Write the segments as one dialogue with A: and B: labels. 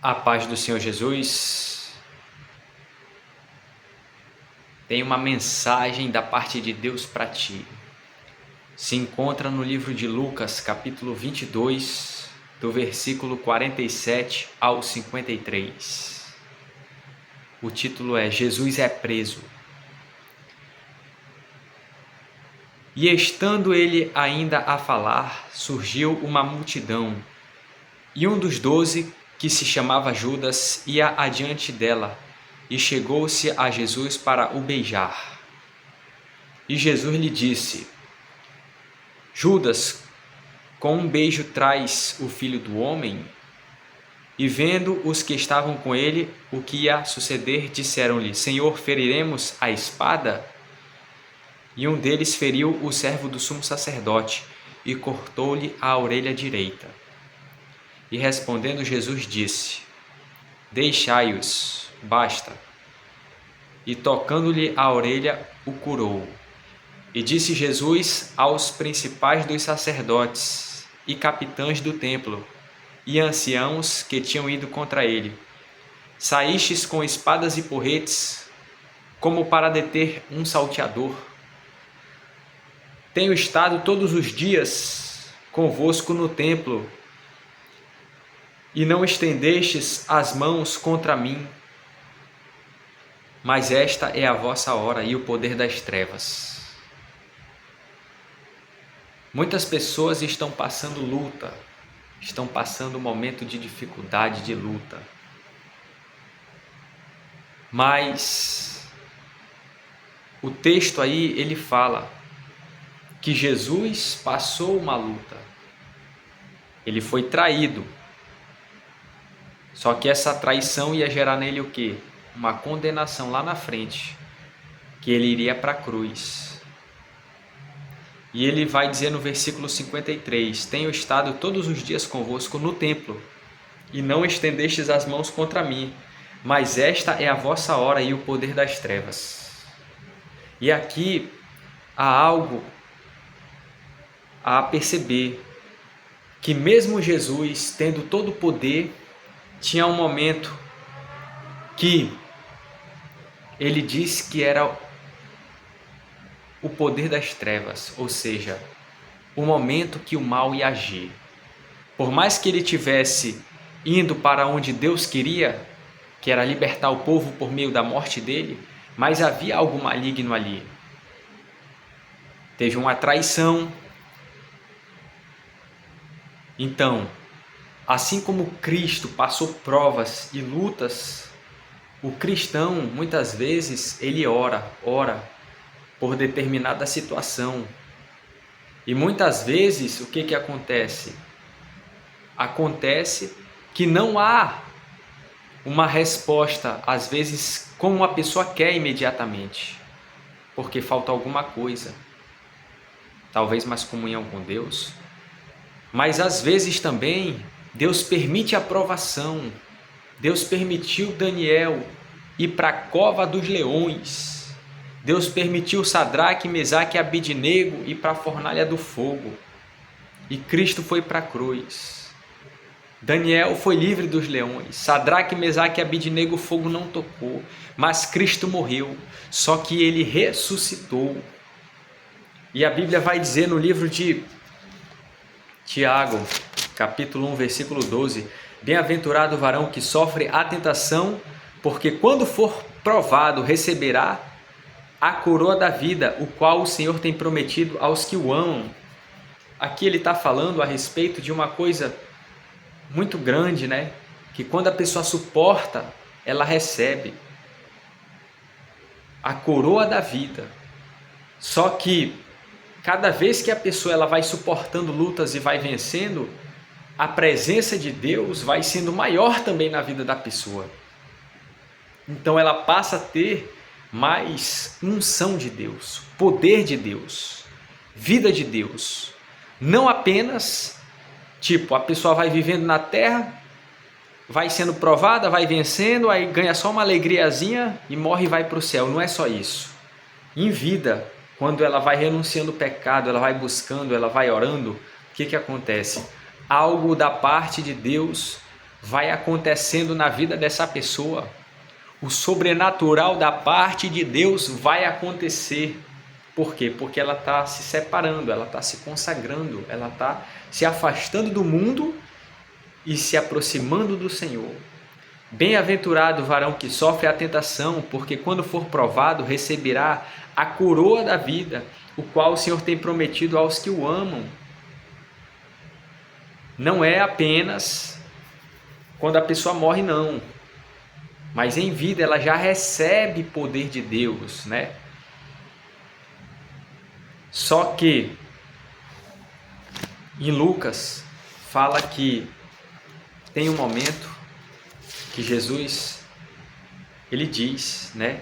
A: A paz do Senhor Jesus. Tem uma mensagem da parte de Deus para ti. Se encontra no livro de Lucas, capítulo 22, do versículo 47 ao 53. O título é Jesus é preso. E estando ele ainda a falar, surgiu uma multidão, e um dos 12, que se chamava Judas, ia adiante dela, e chegou-se a Jesus para o beijar. E Jesus lhe disse: Judas, com um beijo traz o Filho do Homem? E vendo os que estavam com ele o que ia suceder, disseram-lhe: Senhor, feriremos a espada? E um deles feriu o servo do sumo sacerdote e cortou-lhe a orelha direita. E respondendo Jesus disse: Deixai-os, basta. E tocando-lhe a orelha, o curou. E disse Jesus aos principais dos sacerdotes e capitães do templo e anciãos que tinham ido contra ele: Saístes com espadas e porretes, como para deter um salteador? Tenho estado todos os dias convosco no templo, e não estendestes as mãos contra mim. Mas esta é a vossa hora e o poder das trevas. Muitas pessoas estão passando luta, estão passando um momento de dificuldade, de luta. Mas o texto aí, ele fala que Jesus passou uma luta. Ele foi traído. Só que essa traição ia gerar nele o quê? Uma condenação lá na frente, que ele iria para a cruz. E ele vai dizer no versículo 53, Tenho estado todos os dias convosco no templo, e não estendestes as mãos contra mim, mas esta é a vossa hora e o poder das trevas. E aqui há algo a perceber, que mesmo Jesus, tendo todo o poder, tinha um momento que ele disse que era o poder das trevas, ou seja, o momento que o mal ia agir. Por mais que ele tivesse indo para onde Deus queria, que era libertar o povo por meio da morte dele, mas havia algo maligno ali. Teve uma traição. Então, assim como Cristo passou provas e lutas, o cristão, muitas vezes, ele ora por determinada situação. E muitas vezes, o que acontece? Acontece que não há uma resposta, às vezes, como a pessoa quer imediatamente, porque falta alguma coisa. Talvez mais comunhão com Deus. Mas às vezes também Deus permite a provação. Deus permitiu Daniel ir para a cova dos leões. Deus permitiu Sadraque, Mesaque e Abidnego ir para a fornalha do fogo. E Cristo foi para a cruz. Daniel foi livre dos leões. Sadraque, Mesaque e Abidnego o fogo não tocou. Mas Cristo morreu. Só que ele ressuscitou. E a Bíblia vai dizer no livro de Tiago, capítulo 1, versículo 12, Bem-aventurado o varão que sofre a tentação, porque quando for provado receberá a coroa da vida, o qual o Senhor tem prometido aos que o amam. Aqui ele está falando a respeito de uma coisa muito grande, né? Que quando a pessoa suporta, ela recebe a coroa da vida. Só que cada vez que a pessoa ela vai suportando lutas e vai vencendo, a presença de Deus vai sendo maior também na vida da pessoa. Então ela passa a ter mais unção de Deus, poder de Deus, vida de Deus. Não apenas, a pessoa vai vivendo na terra, vai sendo provada, vai vencendo, aí ganha só uma alegriazinha e morre e vai para o céu. Não é só isso. Em vida, quando ela vai renunciando o pecado, ela vai buscando, ela vai orando, o que acontece? Algo da parte de Deus vai acontecendo na vida dessa pessoa. O sobrenatural da parte de Deus vai acontecer. Por quê? Porque ela está se separando, ela está se consagrando, ela está se afastando do mundo e se aproximando do Senhor. Bem-aventurado o varão que sofre a tentação, porque quando for provado, receberá a coroa da vida, o qual o Senhor tem prometido aos que o amam. Não é apenas quando a pessoa morre, não. Mas em vida ela já recebe poder de Deus, né? Só que em Lucas fala que tem um momento que Jesus, ele diz, né?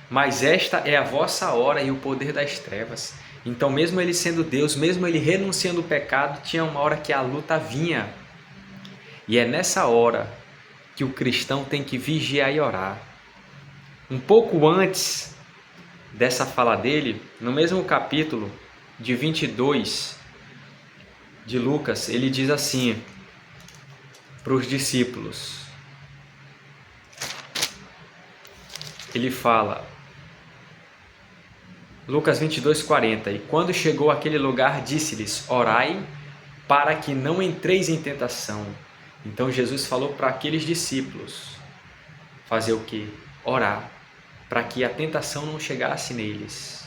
A: Mas esta é a vossa hora e o poder das trevas. Então, mesmo ele sendo Deus, mesmo ele renunciando ao pecado, tinha uma hora que a luta vinha. E é nessa hora que o cristão tem que vigiar e orar. Um pouco antes dessa fala dele, no mesmo capítulo de 22 de Lucas, ele diz assim para os discípulos. Ele fala, Lucas 22:40, e quando chegou àquele lugar, disse-lhes, orai para que não entreis em tentação. Então Jesus falou para aqueles discípulos fazer o quê? Orar, para que a tentação não chegasse neles,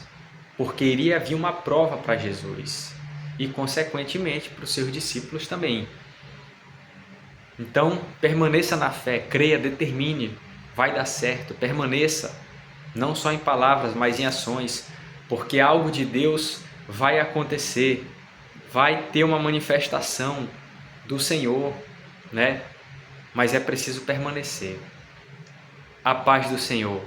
A: porque iria vir uma prova para Jesus e consequentemente para os seus discípulos também. Então permaneça na fé, creia, determine, vai dar certo, permaneça, não só em palavras, mas em ações, porque algo de Deus vai acontecer, vai ter uma manifestação do Senhor, né? Mas é preciso permanecer. A paz do Senhor.